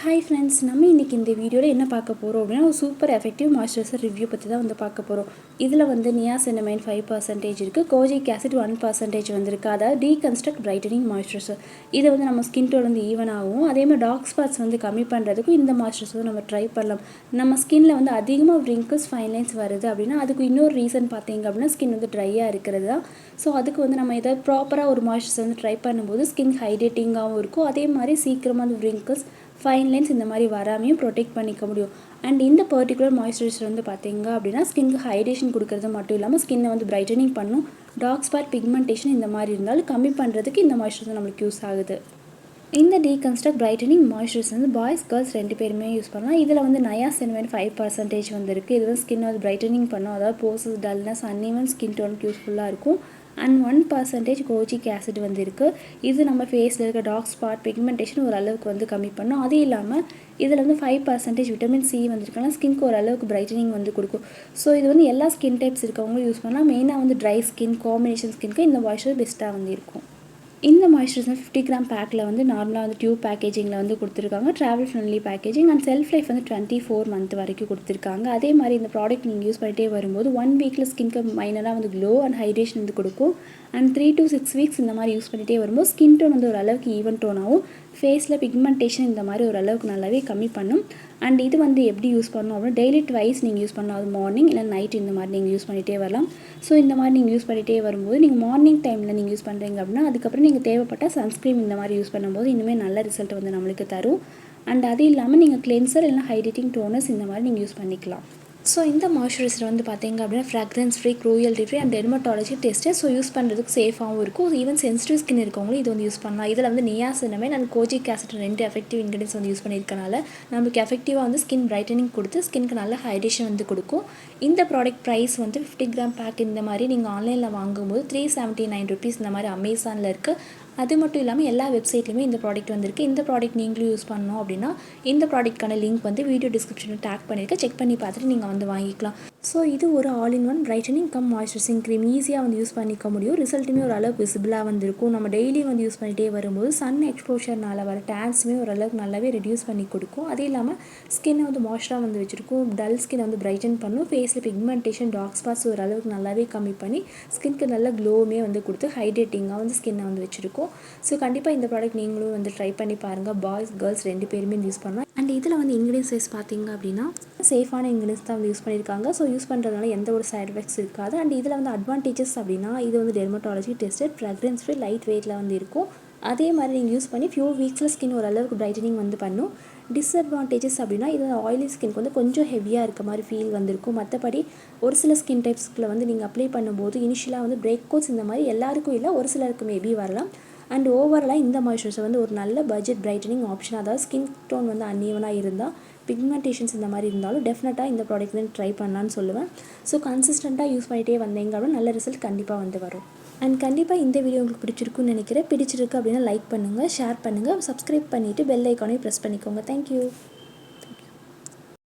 Hi friends, நம்ம இன்னைக்கு இந்த வீடியோல என்ன பார்க்க போறோம் அப்படினா ஒரு சூப்பர் எஃபெக்டிவ் மாய்ஸ்சரைசர் ரிவ்யூ பத்தி தான் வந்து பார்க்க போறோம். இதுல வந்து Niacinamide 5% இருக்கு, Kojic Acid 1% வந்திருக்கு. அதாவது Deconstruct Brightening Moisturizer. இது வந்து நம்ம ஸ்கின் டோன் வந்து ஈவன் ஆகும். அதே மாதிரி டார்க் ஸ்பாட்ஸ் வந்து கம்மி பண்றதுக்கு இந்த மாய்ஸ்சரைசர் நம்ம ட்ரை பண்ணலாம். நம்ம ஸ்கின்ல வந்து அதிகமா wrinkles, fine lines வருது அப்படினா அதுக்கு இன்னொரு ரீசன் பாத்தீங்க அப்படினா ஸ்கின் வந்து ட்ரையா இருக்குது தான். சோ அதுக்கு வந்து நம்ம இத ப்ராப்பரா ஒரு மாய்ஸ்சரைசர் வந்து ட்ரை பண்ணும்போது ஸ்கின் ஹைட்ரேட்டிங்காவும் இருக்கும். அதே மாதிரி சீக்கிரமா அந்த wrinkles, fine lines இந்த மாதிரி வராமையும் ப்ரொடெக்ட் பண்ணிக்க முடியும். அண்ட் இந்த பர்டிகுலர் மாய்ஸ்சரைசர் வந்து பார்த்தீங்க அப்படின்னா ஸ்கின்க்கு ஹைட்ரேஷன் கொடுக்கறது மட்டும் இல்லாமல் ஸ்கின்னை வந்து பிரைட்டனிங் பண்ணும். டார்க் ஸ்பாட், பிக்மெண்டேஷன் இந்த மாதிரி இருந்தாலும் கம்மி பண்ணுறதுக்கு இந்த மாய்ஸ்சரைசர் நம்மளுக்கு யூஸ் ஆகுது. இந்த Deconstruct Brightening Moisturizer வந்து பாய்ஸ் கேர்ள்ஸ் ரெண்டு பேருமே யூஸ் பண்ணலாம். இதில் வந்து Niacinamide 5% வந்துருக்கு. இது வந்து ஸ்கின் வந்து பிரைட்டனிங் பண்ணும். அதாவது போர்ஸ், டல்னஸ், அன்ஈவன் ஸ்கின் டோனுக்கு யூஸ்ஃபுல்லாக இருக்கும். அண்ட் 1% Kojic Acid வந்து இருக்குது. இது நம்ம ஃபேஸில் இருக்க டார்க் ஸ்பாட், பிக்மெண்டேஷன் ஓரளவுக்கு வந்து கம்மி பண்ணும். அது இல்லாமல் இதில் வந்து 5% விட்டமின் சி வந்துருக்கனால ஸ்கின்க்கு ஓரளவுக்கு பிரைட்டனிங் வந்து கொடுக்கும். ஸோ இது வந்து எல்லா ஸ்கின் டைப்ஸ் இருக்கவங்களும் யூஸ் பண்ணலாம். மெயினாக வந்து ட்ரை ஸ்கின், காம்பினேஷன் ஸ்கின்க்கு இந்த மாய்ஸ்சரைசர் பெஸ்ட்டாக வந்து இருக்கும். இந்த மாய்ஸ்சரைசர் 50 கிராம் பேக்கில் வந்து நார்மலாக வந்து டியூப் பேக்கேஜிங்கில் வந்து கொடுத்துருக்காங்க. Travel friendly packaging and self life வந்து 24 மந்த் வரைக்கும் கொடுத்துருக்காங்க. அதே மாதிரி இந்த ப்ராடக்ட் நீங்கள் யூஸ் பண்ணிட்டே வரும்போது 1 வீக்கில் ஸ்கின்க்கு மைனராக வந்து க்ளோ அண்ட் ஹைட்ரேஷன் வந்து கொடுக்கும். அண்ட் 3 to 6 வீக்ஸ் இந்த மாதிரி யூஸ் பண்ணிகிட்டே வரும்போது ஸ்கின் டோன் வந்து ஓரளவுக்கு ஈவன் டோனாகவும் ஃபேஸில் பிக்மெண்டேஷன் இந்த மாதிரி ஓரளவுக்கு நல்லாவே கம்மி பண்ணும். அண்ட் இது வந்து எப்படி யூஸ் பண்ணணும் அப்படின்னா டெய்லி ட்வைஸ் நீங்கள் யூஸ் பண்ணலாம். அது மார்னிங் இல்லை நைட் இந்த மாதிரி நீங்கள் யூஸ் பண்ணிகிட்டே வரலாம். ஸோ இந்த மாதிரி நீங்கள் யூஸ் பண்ணிகிட்டே வரும்போது நீங்கள் மார்னிங் டைமில் நீங்கள் யூஸ் பண்ணுறீங்க அப்படின்னா அதுக்கப்புறம் நீங்கள் தேவைப்பட்ட சன்ஸ்க்ரீம் இந்த மாதிரி யூஸ் பண்ணும்போது இன்னுமே நல்ல ரிசல்ட் வந்து நம்மளுக்கு தரும். அண்ட் அது இல்லாமல் நீங்கள் கிளென்சர் இல்லைனா ஹைட்ரேட்டிங் டோனர்ஸ் இந்த மாதிரி நீங்கள் யூஸ் பண்ணிக்கலாம். ஸோ இந்த மாய்ஸ்சரைசர் வந்து பார்த்தீங்க அப்படின்னா fragrance free, cruelty free and dermatology test. So use பண்ணுறதுக்கு சேஃபாகவும் இருக்கும். ஈவன் சென்சிட்டிவ் ஸ்கின் இருக்கவங்களும் இது வந்து யூஸ் பண்ணலாம். இதில் வந்து Niacinamide அண்ட் Kojic Acid ரெண்டு எஃபெக்டிவ் இன்கிரியன்ஸ் வந்து யூஸ் பண்ணியிருக்கனால நம்மளுக்கு எஃபெக்டிவாக வந்து ஸ்கின் பிரைட்டனிங் கொடுத்து ஸ்கின்க்கு நல்ல ஹைட்ரேஷன் வந்து கொடுக்கும். இந்த ப்ராடக்ட் ப்ரைஸ் வந்து 50 கிராம் பேக் இந்த மாதிரி நீங்கள் ஆன்லைனில் வாங்கும்போது 379 rupees இந்த மாதிரி அமேசானில் இருக்குது. அது மட்டும் இல்லாமல் எல்லா வெப்சைட்லையுமே இந்த ப்ராடக்ட் வந்திருக்கு. இந்த ப்ராடக்ட் நீங்களும் யூஸ் பண்ணணும் அப்படின்னா இந்த ப்ராடக்ட்கான லிங்க் வந்து வீடியோ டிஸ்கிரிப்ஷனில் டேக் பண்ணியிருக்கேன். செக் பண்ணி பார்த்துட்டு நீங்கள் வந்து வாங்கிக்கலாம். ஸோ இது ஒரு all in one brightening come moisturising cream. ஈஸியாக வந்து யூஸ் பண்ணிக்க முடியும். ரிசல்ட்டுமே ஓரளவுக்கு விசிபிளாக வந்துருக்கும். நம்ம டெய்லி வந்து யூஸ் பண்ணிகிட்டே வரும்போது சன் எக்ஸ்போஷர்னால் வர டேன்ஸுமே ஓரளவுக்கு நல்லாவே ரெடியூஸ் பண்ணி கொடுக்கும். அது இல்லாமல் ஸ்கின்னை வந்து மாய்ஸ்சராக வந்து வச்சுருக்கும். டல் ஸ்கின்னை வந்து பிரைட்டன் பண்ணும். ஃபேஸில் பிக்மெண்டேஷன், டார்க் ஸ்பாட்ஸ் ஓரளவுக்கு நல்லாவே கம்மி பண்ணி ஸ்கின்க்கு நல்ல க்ளோவுமே வந்து கொடுத்து ஹைட்ரேட்டிங்காக வந்து ஸ்கின்னை வந்து வச்சுருக்கும். ஸோ கண்டிப்பாக இந்த ப்ராடக்ட் நீங்களும் வந்து ட்ரை பண்ணி பாருங்கள். பாய்ஸ் கேர்ள்ஸ் ரெண்டு பேருமே யூஸ் பண்ணலாம். அண்ட் இதில் வந்து இன்க்ரீடியன்ஸ் வைஸ் பார்த்தீங்க அப்படின்னா சேஃபான இன்க்ரீடியன்ஸ் தான் வந்து யூஸ் பண்ணியிருக்காங்க. ஸோ யூஸ் பண்ணுறதுனால எந்த ஒரு சைட் எஃபெக்ட்ஸ் இருக்காது. அண்ட் இதில் வந்து அட்வான்டேஜஸ் அப்படின்னா இது வந்து dermatology tested, fragrance free, light வெயிட்டில் வந்து இருக்கும். அதே மாதிரி நீங்கள் யூஸ் பண்ணி ஃபியூ வீக்ஸில் ஸ்கின் ஓரளவுக்கு பிரைட்டனிங் வந்து பண்ணும். டிஸ்அட்வான்டேஜஸ் அப்படின்னா இது ஆயிலி ஸ்கின்க்கு வந்து கொஞ்சம் ஹெவியாக இருக்க மாதிரி ஃபீல் வந்திருக்கும். மற்றபடி ஒரு சில ஸ்கின் டைப்ஸ்க்குள்ள வந்து நீங்கள் அப்ளை பண்ணும்போது இனிஷியலாக வந்து பிரேக் கோட்ஸ் இந்த மாதிரி எல்லாருக்கும் இல்லை, ஒரு சிலருக்கு மேபி வரலாம். அண்ட் ஓவராலாக இந்த மாய்ஸ்சரைசர் வந்து ஒரு நல்ல பட்ஜெட் பிரைட்டனிங் ஆப்ஷன். அதாவது ஸ்கின் டோன் வந்து அன்ஈவனாக இருந்தால், பிக்மெண்டேஷன்ஸ் இந்த மாதிரி இருந்தாலும் டெஃபினட்டாக இந்த ப்ராடக்ட் வந்து ட்ரை பண்ணலான்னு சொல்லுவேன். ஸோ கன்சிஸ்டண்ட்டாக யூஸ் பண்ணிகிட்டே வந்தீங்க அப்படின்னா நல்ல ரிசல்ட் கண்டிப்பாக வந்து வரும். அண்ட் கண்டிப்பாக இந்த வீடியோ உங்களுக்கு பிடிச்சிருக்குன்னு நினைக்கிறேன். பிடிச்சிருக்கு அப்படின்னா லைக் பண்ணுங்கள், ஷேர் பண்ணுங்கள், சப்ஸ்கிரைப் பண்ணிவிட்டு பெல் ஐக்கானையும் ப்ரெஸ் பண்ணிக்கோங்க. தேங்க்யூ.